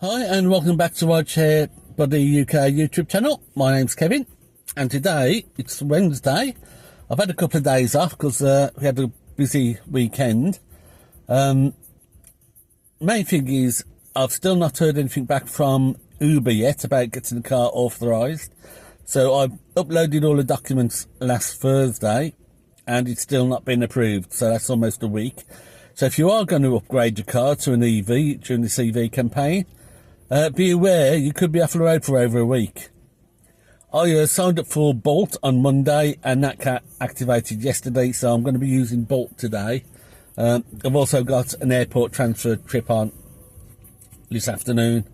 Hi and welcome back to Rideshare Buddy UK YouTube channel. My name's Kevin and today it's Wednesday. I've had a couple of days off because we had a busy weekend. Main thing is I've still not heard anything back from Uber yet about getting the car authorised. So I uploaded all the documents last Thursday and it's still not been approved, so that's almost a week. So if you are going to upgrade your car to an EV during this EV campaign, be aware you could be off the road for over a week. I signed up for Bolt on Monday and that got activated yesterday, so I'm going to be using Bolt today. I've also got an airport transfer trip on this afternoon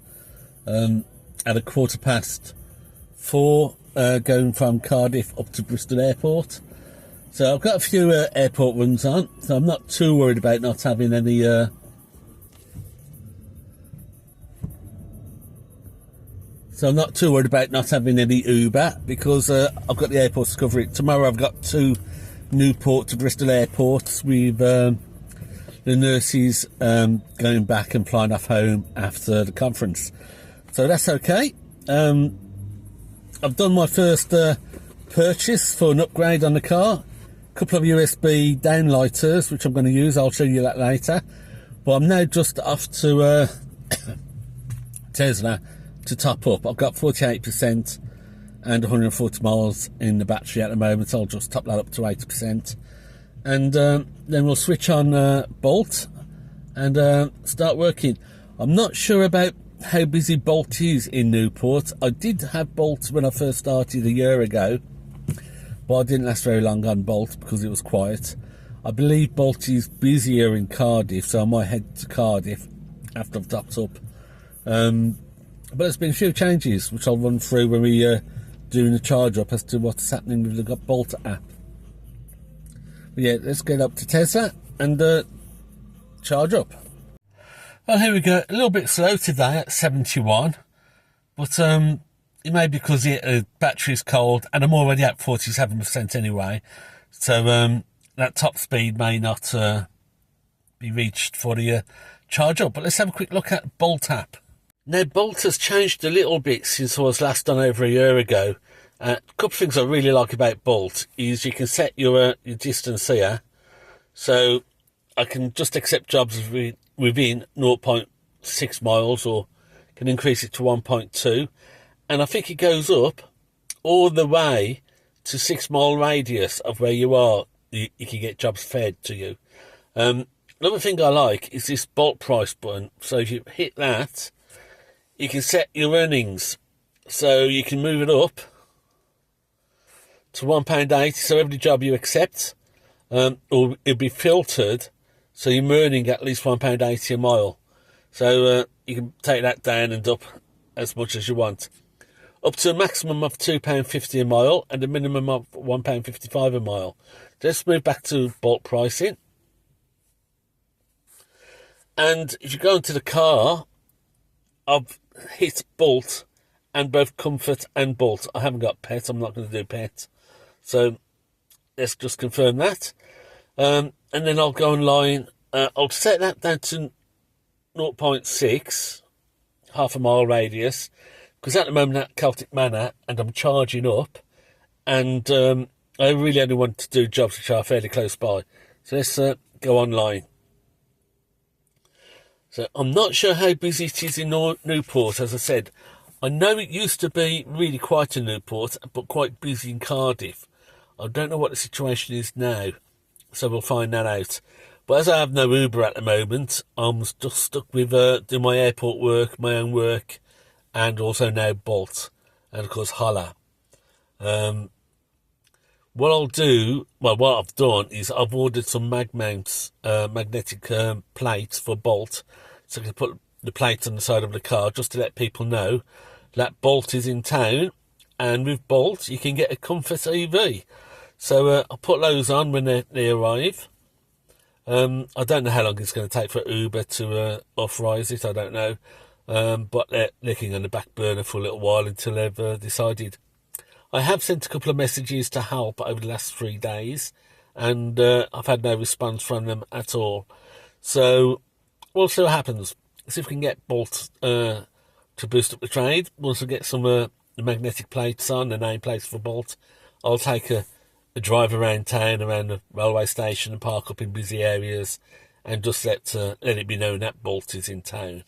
at 4:15, going from Cardiff up to Bristol Airport. So I've got a few airport runs on, so I'm not too worried about not having any Uber, because I've got the airports to cover it. Tomorrow I've got 2 Newport to Bristol airports with the nurses going back and flying off home after the conference. So that's okay. I've done my first purchase for an upgrade on the car. A couple of USB downlighters, which I'm going to use. I'll show you that later. But I'm now just off to Tesla to top up. I've got 48% and 140 miles in the battery at the moment, so I'll just top that up to 80%. And then we'll switch on Bolt and start working. I'm not sure about how busy Bolt is in Newport. I did have Bolt when I first started a year ago, but I didn't last very long on Bolt because it was quiet. I believe Bolt is busier in Cardiff, so I might head to Cardiff after I've topped up. But there's been a few changes which I'll run through when we doing the charge up as to what's happening with the Bolt app. But yeah, let's get up to Tesla and charge up. Well, here we go. A little bit slow today at 71, but it may be because the battery's cold and I'm already at 47% anyway. So that top speed may not be reached for the charge up. But let's have a quick look at Bolt app. Now, Bolt has changed a little bit since I was last on over a year ago. A couple of things I really like about Bolt is you can set your distance here. So I can just accept jobs within 0.6 miles or can increase it to 1.2. And I think it goes up all the way to 6 mile radius of where you are. You can get jobs fed to you. Another thing I like is this Bolt price button. So if you hit that, you can set your earnings, so you can move it up to £1.80. So every job you accept, it'll be filtered, so you're earning at least £1.80 a mile. So you can take that down and up as much as you want, up to a maximum of £2.50 a mile and a minimum of £1.55 a mile. Let's move back to Bolt pricing, and if you go into the car, I've hit Bolt and both Comfort and Bolt. I haven't got Pet. I'm not going to do Pet. So let's just confirm that. And then I'll go online. I'll set that down to 0.6, half a mile radius, because at the moment at Celtic Manor and I'm charging up, and I really only want to do jobs which are fairly close by. So let's go online. So I'm not sure how busy it is in Newport. As I said, I know it used to be really quiet in Newport, but quite busy in Cardiff. I don't know what the situation is now, so we'll find that out. But as I have no Uber at the moment, I'm just stuck with doing my airport work, my own work, and also now Bolt, and of course Holla. What I'll do, well, what I've done is I've ordered some magnetic plates for Bolt, so I can put the plate on the side of the car just to let people know that Bolt is in town, and with Bolt you can get a Comfort EV. So I'll put those on when they arrive. I don't know how long it's going to take for Uber to authorise it, I don't know. But they're looking on the back burner for a little while until they've decided. I have sent a couple of messages to help over the last 3 days, and I've had no response from them at all. So we'll see what happens. See if we can get Bolt to boost up the trade. Once we get some the magnetic plates on, the name plates for Bolt, I'll take a drive around town, around the railway station, and park up in busy areas, and just let it be known that Bolt is in town.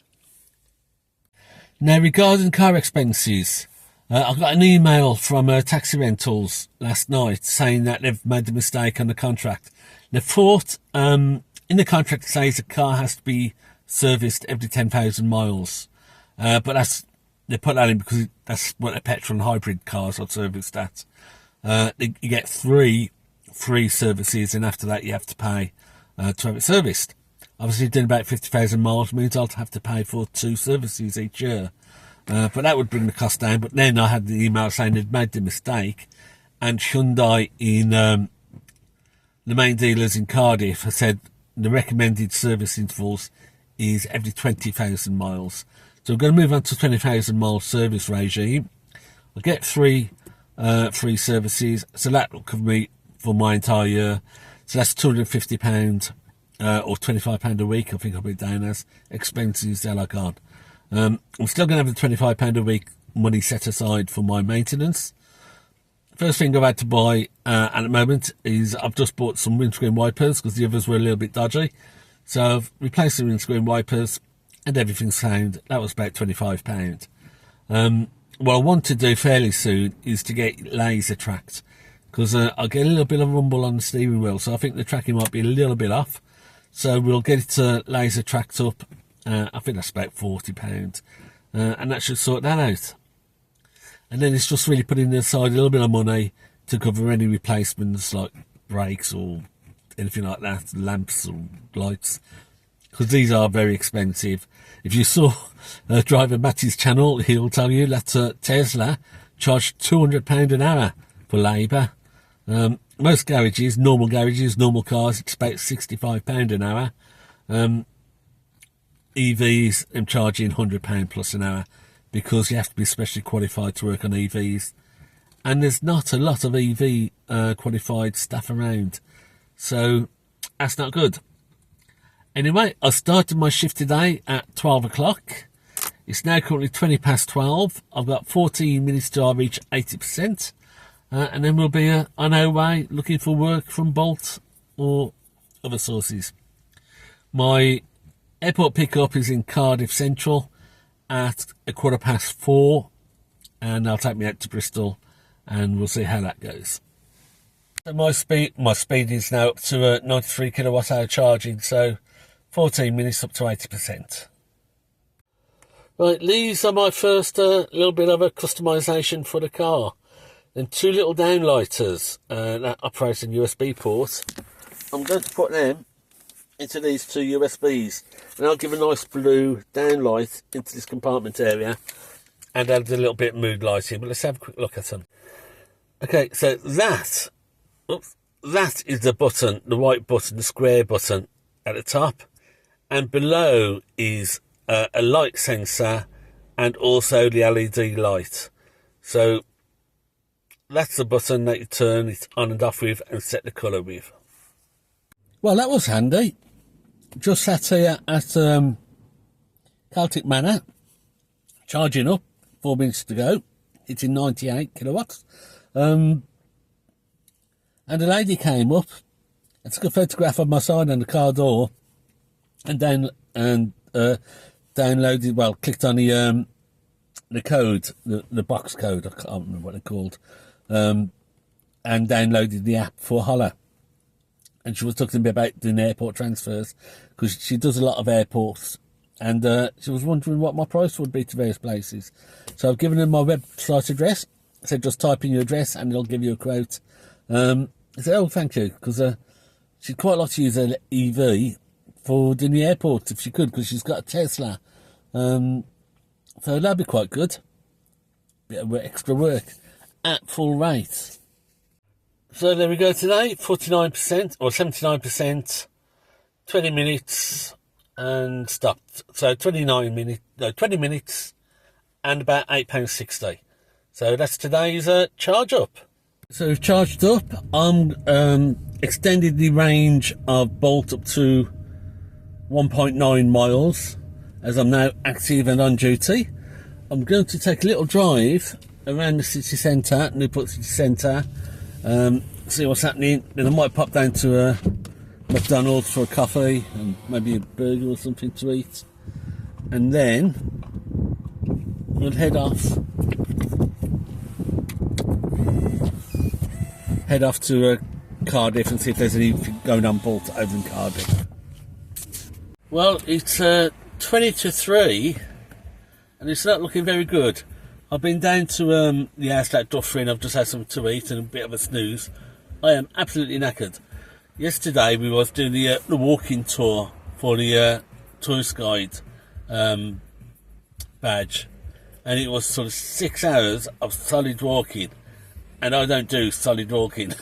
Now, regarding car expenses, I got an email from Taxi Rentals last night saying that they've made a mistake on the contract. They thought in the contract it says a car has to be serviced every 10,000 miles, but they put that in because that's what the petrol and hybrid cars are serviced at. You get three free services, and after that you have to pay to have it serviced. Obviously, doing about 50,000 miles means I'll have to pay for 2 services each year. But that would bring the cost down. But then I had the email saying they'd made the mistake, and Hyundai in the main dealers in Cardiff have said the recommended service intervals is every 20,000 miles. So we're going to move on to 20,000 mile service regime. I'll get 3 free services, so that will cover me for my entire year. So that's £250 or £25 a week. I think I'll be down as expenses that I got. I'm still going to have the £25 a week money set aside for my maintenance. First thing I've had to buy at the moment is I've just bought some windscreen wipers because the others were a little bit dodgy. So I've replaced the windscreen wipers and everything's sound. That was about £25. What I want to do fairly soon is to get laser tracked, because I get a little bit of rumble on the steering wheel, so I think the tracking might be a little bit off. So we'll get it laser tracked up. I think that's about £40, and that should sort that out. And then it's just really putting aside a little bit of money to cover any replacements like brakes or anything like that, lamps or lights, because these are very expensive. If you saw Driver Matty's channel, he'll tell you that Tesla charged £200 an hour for labour. Most garages, normal cars, it's about £65 an hour. EVs, I'm charging £100 plus an hour, because you have to be specially qualified to work on EVs. And there's not a lot of EV qualified staff around. So that's not good. Anyway, I started my shift today at 12 o'clock. It's now currently 20 past 12. I've got 14 minutes till I reach 80%. And then we'll be on our way looking for work from Bolt or other sources. My airport pickup is in Cardiff Central at 4:15. And they'll take me out to Bristol and we'll see how that goes. So my speed is now up to 93 kilowatt hour charging, so 14 minutes up to 80%. Right, these are my first little bit of a customisation for the car. Then 2 little downlighters that operate in USB ports. I'm going to put them into these 2 USBs, and I'll give a nice blue downlight into this compartment area and add a little bit of mood lighting. But let's have a quick look at them. Okay, so that is the button, the white button, the square button at the top, and below is a light sensor and also the LED light. So that's the button that you turn it on and off with and set the colour with. Well, that was handy. Just sat here at Celtic Manor, charging up, 4 minutes to go. It's in 98 kilowatts. And a lady came up and took a photograph of my sign on the car door, and downloaded, well, clicked on the code, the box code, I can't remember what they're called, and downloaded the app for Holler. And she was talking to me about doing airport transfers, because she does a lot of airports, and she was wondering what my price would be to various places. So I've given her my website address. I said, just type in your address and it'll give you a quote. I said, oh, thank you, because she'd quite like to use her EV for doing the airport if she could, because she's got a Tesla. So that'd be quite good. Bit of extra work at full rate. So there we go today, 49% or 79%, 20 minutes and stopped. So 20 minutes and about £8.60. So that's today's charge up. So we've charged up. I'm extended the range of Bolt up to 1.9 miles as I'm now active and on duty. I'm going to take a little drive around the city centre, Newport city centre, see what's happening. Then I might pop down to McDonald's for a coffee and maybe a burger or something to eat, and then we'll head off to Cardiff and see if there's anything going on Bolt over in Cardiff. Well, it's 20 to 3 and it's not looking very good. I've been down to the house at Detour and I've just had something to eat and a bit of a snooze. I am absolutely knackered. Yesterday we was doing the walking tour for the tourist guide badge, and it was sort of 6 hours of solid walking, and I don't do solid walking.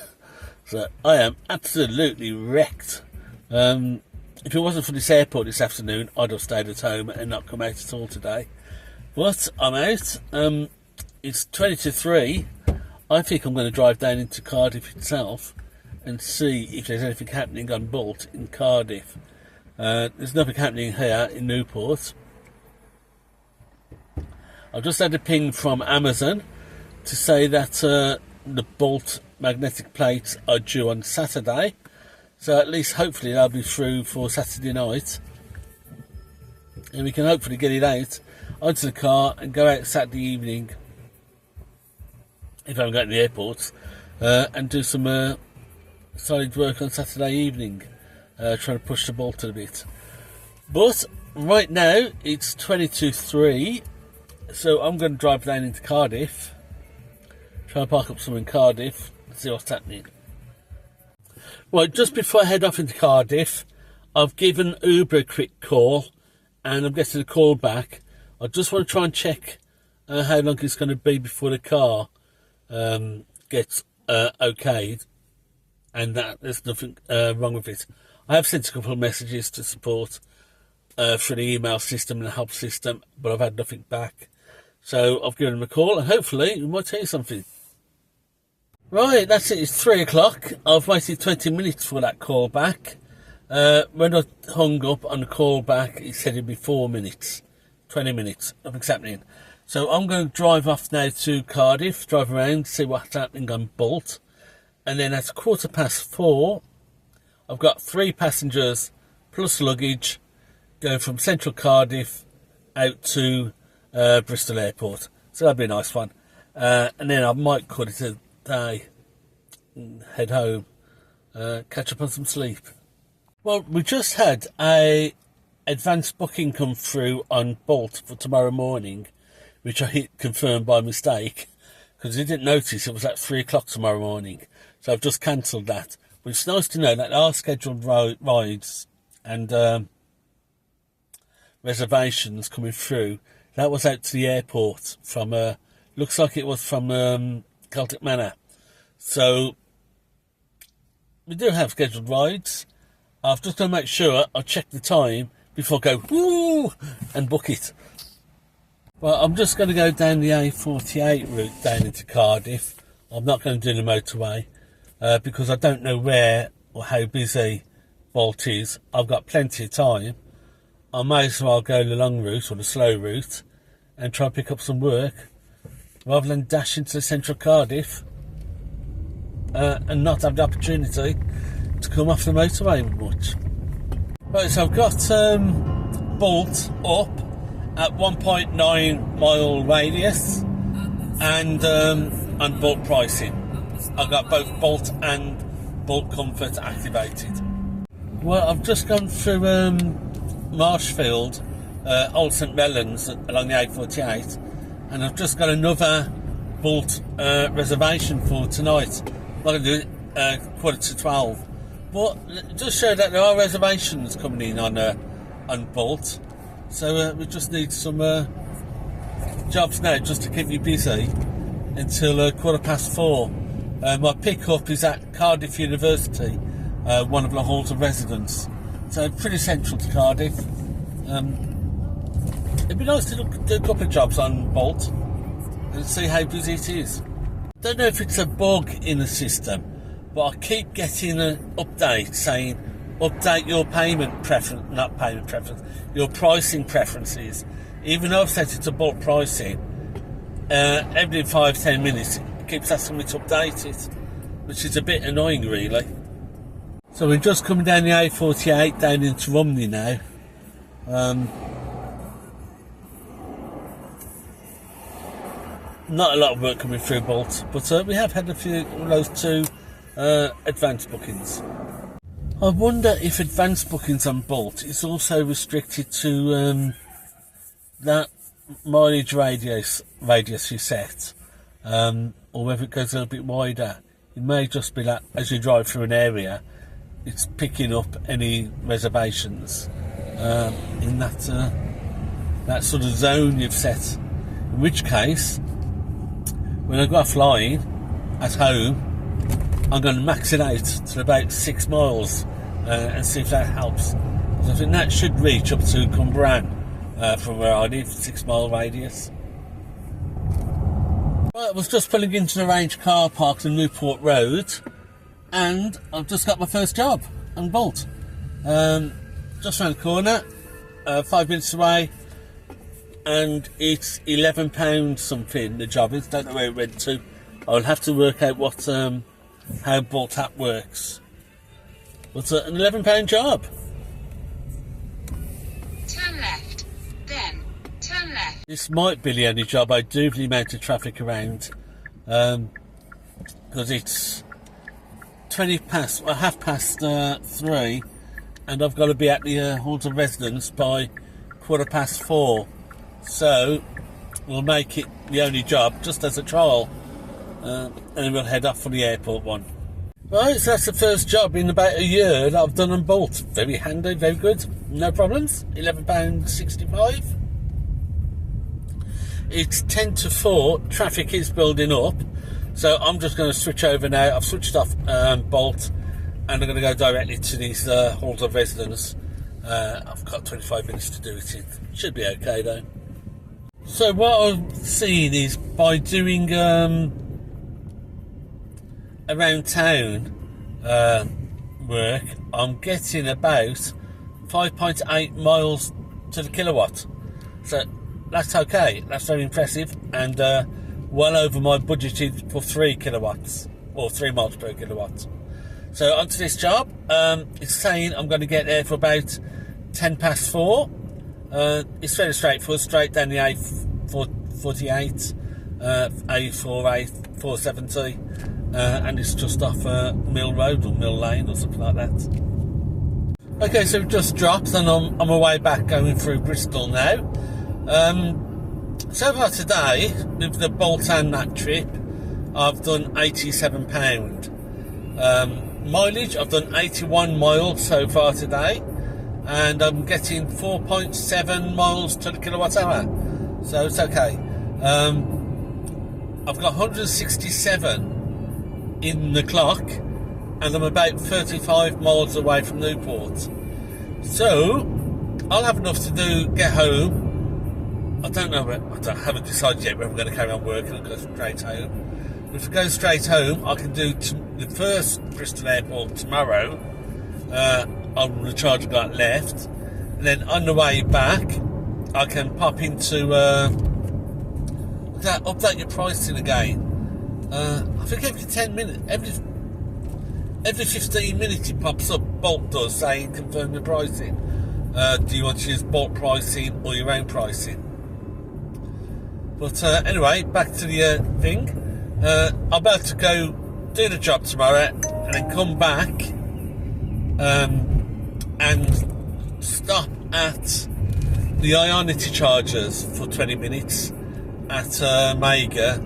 So I am absolutely wrecked. If it wasn't for this airport this afternoon, I'd have stayed at home and not come out at all today. But I'm out. It's 20 to 3. I think I'm going to drive down into Cardiff itself and see if there's anything happening on Bolt in Cardiff. There's nothing happening here in Newport. I've just had a ping from Amazon to say that the Bolt magnetic plates are due on Saturday. So at least hopefully they'll be through for Saturday night. And we can hopefully get it out onto the car and go out Saturday evening, if I haven't got to the airport, and do some solid work on Saturday evening, trying to push the Bolt a bit. But right now it's 20 to 3, so I'm going to drive down into Cardiff, try and park up somewhere in Cardiff, see what's happening. Right, just before I head off into Cardiff, I've given Uber a quick call and I'm getting a call back. I just want to try and check how long it's going to be before the car gets okayed, and that there's nothing wrong with it. I have sent a couple of messages to support through the email system and the help system, but I've had nothing back. So I've given them a call and hopefully we might tell you something. Right, that's it. It's 3 o'clock. I've waited 20 minutes for that call back. When I hung up on the call back, it said it'd be 4 minutes, 20 minutes. Nothing's happening. So I'm going to drive off now to Cardiff, drive around, see what's happening on Bolt. And then at 4:15, I've got 3 passengers plus luggage going from central Cardiff out to Bristol Airport. So that'll be a nice one. And then I might cut it a day, head home, catch up on some sleep. Well, we just had a advanced booking come through on Bolt for tomorrow morning, which I hit confirm by mistake because I didn't notice it was at 3 o'clock tomorrow morning. So I've just cancelled that. But it's nice to know that there are scheduled rides and reservations coming through. That was out to the airport from, looks like it was from Celtic Manor. So we do have scheduled rides. I've just got to make sure I check the time before I go woo and book it. Well, I'm just going to go down the A48 route down into Cardiff. I'm not going to do the motorway because I don't know where or how busy Bolt is. I've got plenty of time. I may as well go the long route or the slow route and try and pick up some work rather than dash into central Cardiff and not have the opportunity to come off the motorway much. Right, so I've got Bolt up at 1.9 mile radius and on Bolt pricing. I've got both Bolt and Bolt Comfort activated. Well, I've just gone through Marshfield, Old St Mellons along the A48, and I've just got another Bolt reservation for tonight. I'm going to do it 11:45. But it does show that there are reservations coming in on Bolt. So we just need some jobs now just to keep you busy until 4:15. My pickup is at Cardiff University, one of the halls of residence. So pretty central to Cardiff. It'd be nice to do a couple of jobs on Bolt and see how busy it is. Don't know if it's a bug in the system, but I keep getting an update saying update your your pricing preferences. Even though I've set it to bulk pricing, every 5-10 minutes it keeps asking me to update it, which is a bit annoying really. So we're just coming down the A48 down into Romney now. Not a lot of work coming through Bolt, but we have had a few of those 2 advanced bookings. I wonder if advanced bookings on Bolt is also restricted to that mileage radius you set, or whether it goes a little bit wider. It may just be that as you drive through an area, it's picking up any reservations in that sort of zone you've set. In which case, when I go offline at home, I'm going to max it out to about 6 miles and see if that helps. So I think that should reach up to Cumbrain from where I live, 6 mile radius. Well, I was just pulling into the range car park on Newport Road, and I've just got my first job on Bolt. Just around the corner, 5 minutes away, and it's £11 something the job is. Don't know where it went to. I'll have to work out what how Bolt app works. But an £11 job. Turn left, then turn left. This might be the only job I do for the amount of traffic around, because it's half past 3, and I've got to be at the Halls of Residence by 4:15. So we'll make it the only job just as a trial, and then we'll head off for the airport one. Right, so that's the first job in about a year that I've done on Bolt. Very handy, very good, no problems. £11.65. It's 10 to 4, traffic is building up, so I'm just going to switch over now. I've switched off Bolt, and I'm going to go directly to these Halls of Residence. I've got 25 minutes to do it in. Should be okay though. So what I've seen is by doing around town work, I'm getting about 5.8 miles to the kilowatt. So that's okay, that's very impressive, and well over my budgeted for 3 kilowatts, or 3 miles per kilowatt. So onto this job, it's saying I'm going to get there for about 4:10. It's very straightforward, straight down the A48, A470, and it's just off Mill Road or Mill Lane or something like that. Okay, so we've just dropped, and I'm on my way back going through Bristol now. So far today, with the Bolt and that trip, I've done £87. Mileage, I've done 81 miles so far today, and I'm getting 4.7 miles to the kilowatt hour, so it's okay. I've got 167 in the clock, and I'm about 35 miles away from Newport, so I'll have enough to get home. I haven't decided yet whether I'm going to carry on working or go straight home. If I go straight home, I can do the first Bristol airport tomorrow on the charge I've got left, and then on the way back I can pop into update your pricing again. I think every 10 minutes, every 15 minutes it pops up. Bolt does, saying confirm your pricing. Do you want to use Bolt pricing or your own pricing? But anyway, back to the thing. I'm about to go do the job tomorrow and then come back and stop at the Ioniq chargers for 20 minutes at Mega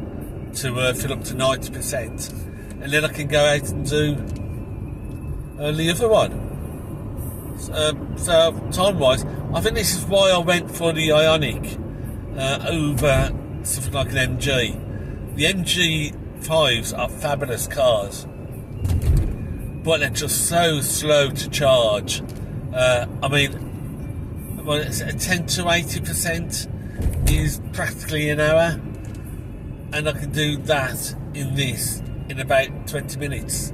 to fill up to 90%, and then I can go out and do the other one. So time-wise, I think this is why I went for the Ioniq over something like an MG. The MG5s are fabulous cars, but they're just so slow to charge. I mean, it's 10 to 80% is practically an hour, and I can do that in about 20 minutes.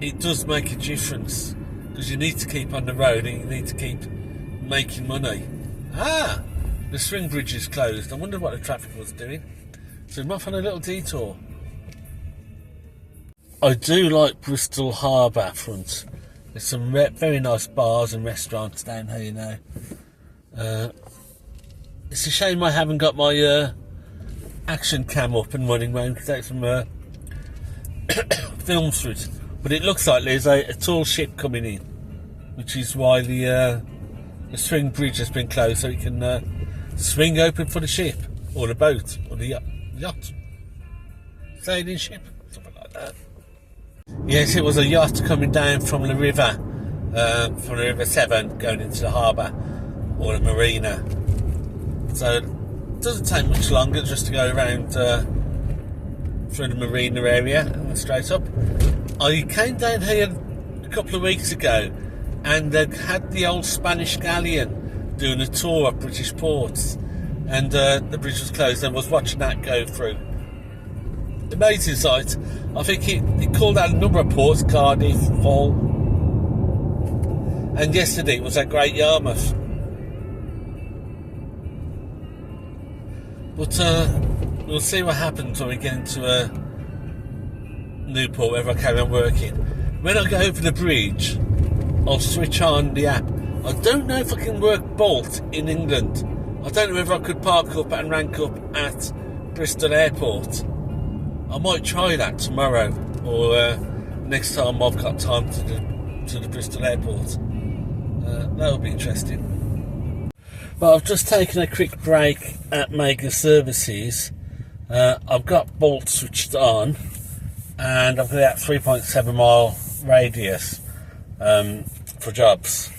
It does make a difference. because you need to keep on the road and you need to keep making money. Ah, the swing bridge is closed. I wonder what the traffic was doing. So I'm off on a little detour. I do like Bristol Harbour front. There's some very nice bars and restaurants down here now. It's a shame I haven't got my action cam up and running around to take some films through it. But it looks like there's a tall ship coming in, which is why the swing bridge has been closed, so you can swing open for the ship, or the boat, or the yacht. Sailing ship, something like that. Yes, it was a yacht coming down from the River Severn, going into the harbour, or the marina. So it doesn't take much longer just to go around through the marina area and straight up. I came down here a couple of weeks ago and they had the old Spanish galleon doing a tour of British ports, and the bridge was closed, and I was watching that go through. Amazing sight. I think it called out a number of ports: Cardiff, Hull, and yesterday it was at Great Yarmouth. But we'll see what happens when we get into Newport, whether I carry on working. When I go over the bridge, I'll switch on the app. I don't know if I can work Bolt in England. I don't know whether I could park up and rank up at Bristol Airport. I might try that tomorrow, or next time I've got time to the Bristol Airport. That would be interesting. But I've just taken a quick break at Mega Services. I've got Bolt switched on, and I've got that 3.7 mile radius for jobs.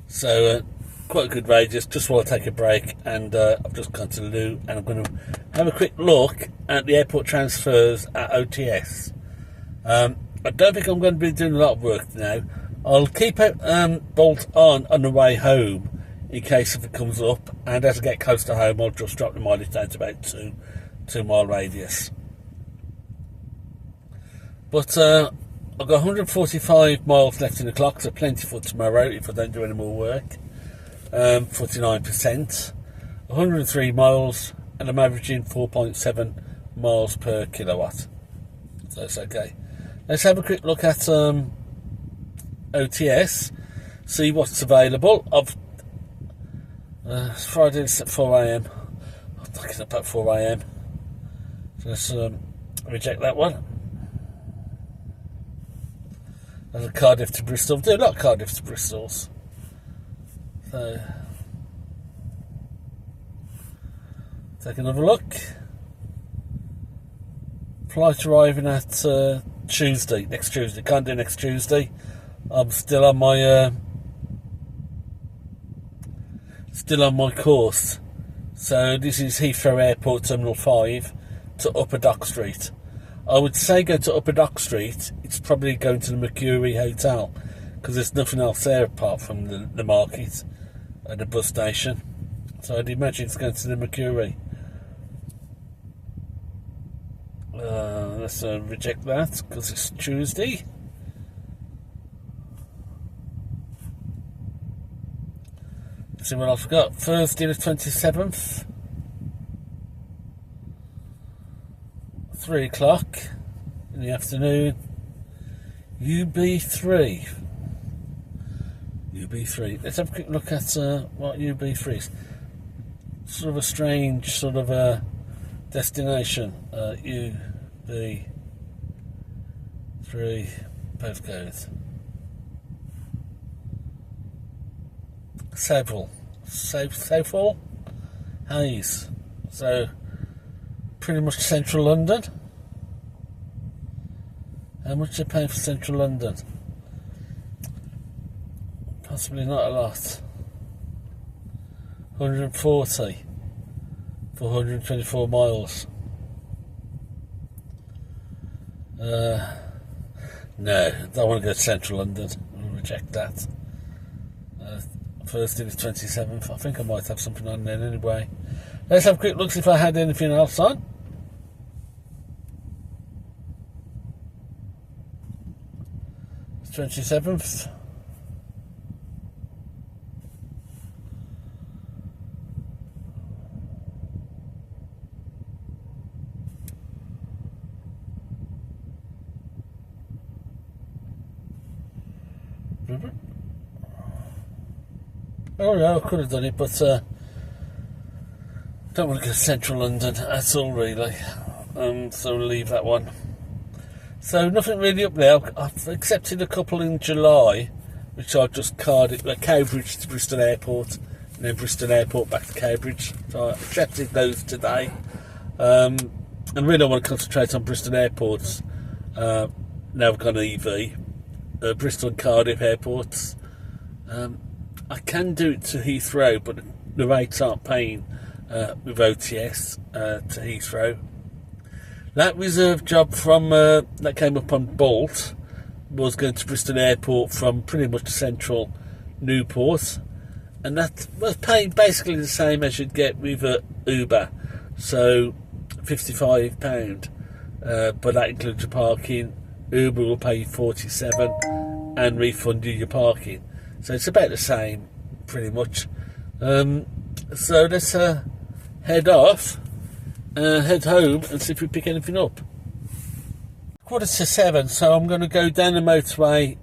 So quite a good radius, just while I take a break, and I've just gone to the loo, and I'm going to have a quick look at the airport transfers at OTS. I don't think I'm going to be doing a lot of work now. I'll keep it Bolt on the way home in case if it comes up, and as I get close to home I'll just drop the mileage down to about 2 mile radius. But I've got 145 miles left in the clock, so plenty for tomorrow if I don't do any more work. 49%, 103 miles, and I'm averaging 4.7 miles per kilowatt, so it's okay. Let's have a quick look at OTS, see what's available. Friday's at 4 AM. I'm looking up at 4 AM. So let's reject that one. There's a Cardiff to Bristol. Do a lot of Cardiff to Bristols. So take another look. Flight arriving at Tuesday, next Tuesday. Can't do next Tuesday. I'm still on my course. So this is Heathrow Airport Terminal 5 to Upper Dock Street. I would say go to Upper Dock Street. It's probably going to the Mercury Hotel, because there's nothing else there apart from the market and the bus station. So I'd imagine it's going to the Mercury. Let's reject that because it's Tuesday. Let's see what else we've got. Thursday the 27th. 3 o'clock in the afternoon. UB3. Let's have a quick look at what UB3 is. Sort of a strange sort of destination. UB3 postcode. Southall, Hayes. So pretty much central London. How much are you paying for central London? Possibly not a lot. 140 for 124 miles. No, don't want to go to central London. I'll reject that. Thursday the 27th. I think I might have something on then anyway. Let's have a quick look see if I had anything else on. It's 27th. Oh no, I could have done it, but don't want to go to central London at all, really. So we'll leave that one. So nothing really up there. I've accepted a couple in July, which are just Cardiff, Cambridge to Bristol Airport, and then Bristol Airport back to Cambridge. So I accepted those today. And really I want to concentrate on Bristol airports. Now I've got an EV. Bristol and Cardiff airports. I can do it to Heathrow, but the rates aren't paying with OTS to Heathrow. That reserve job from that came up on Bolt was going to Bristol Airport from pretty much central Newport, and that was paying basically the same as you'd get with Uber, so £55, but that includes your parking. Uber will pay you £47 and refund you your parking, so it's about the same pretty much. So let's head off, head home and see if we pick anything up. 6:45, so I'm going to go down the motorway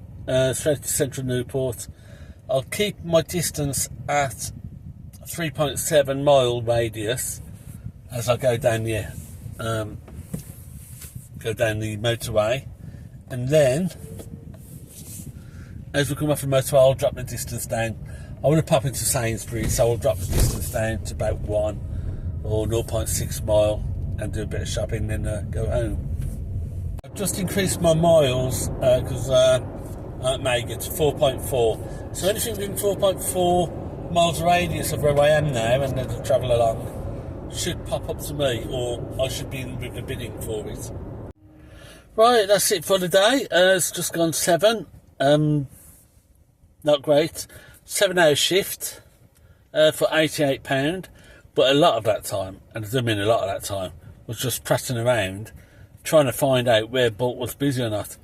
straight to central Newport. I'll keep my distance at 3.7 mile radius as I go down the motorway, and then as we come off the motorway I'll drop the distance down. I want to pop into Sainsbury's, so I'll drop the distance down to about 1 or 0.6 mile and do a bit of shopping, then go home. I've just increased my miles because I may get to 4.4. So anything within 4.4 miles radius of where I am now, and then to travel along, should pop up to me, or I should be in with the bidding for it. Right, that's it for the day. It's just gone 7. Not great. 7-hour shift for £88, but a lot of that time, and I do mean a lot of that time, was just prattling around trying to find out where Bolt was busy or not.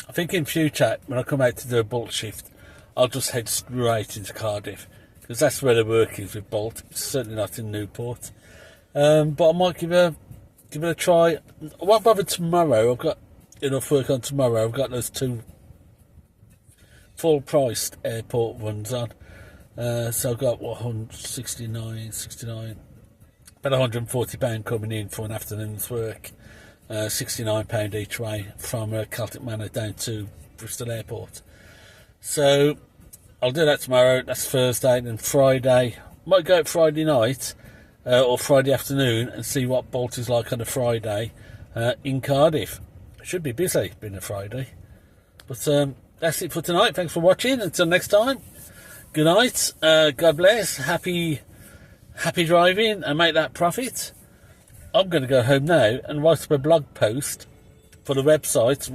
I think in future when I come out to do a Bolt shift I'll just head straight into Cardiff, because that's where the work is with Bolt. It's certainly not in Newport, but I might give it a try. I won't bother tomorrow. I've got enough work on tomorrow. I've got those 2 full-priced airport ones on, so I've got what, 69, about £140 coming in for an afternoon's work, £69 each way from Celtic Manor down to Bristol Airport. So I'll do that tomorrow. That's Thursday. And then Friday, might go out Friday night or Friday afternoon and see what Bolt is like on a Friday in Cardiff. Should be busy being a Friday, but that's it for tonight. Thanks for watching. Until next time, good night. God bless. Happy driving and make that profit. I'm going to go home now and write up a blog post for the website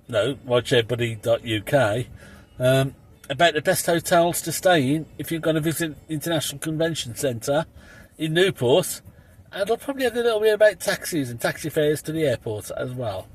ridesharebuddy.uk about the best hotels to stay in if you're going to visit International Convention Centre in Newport, and I'll probably have a little bit about taxis and taxi fares to the airport as well.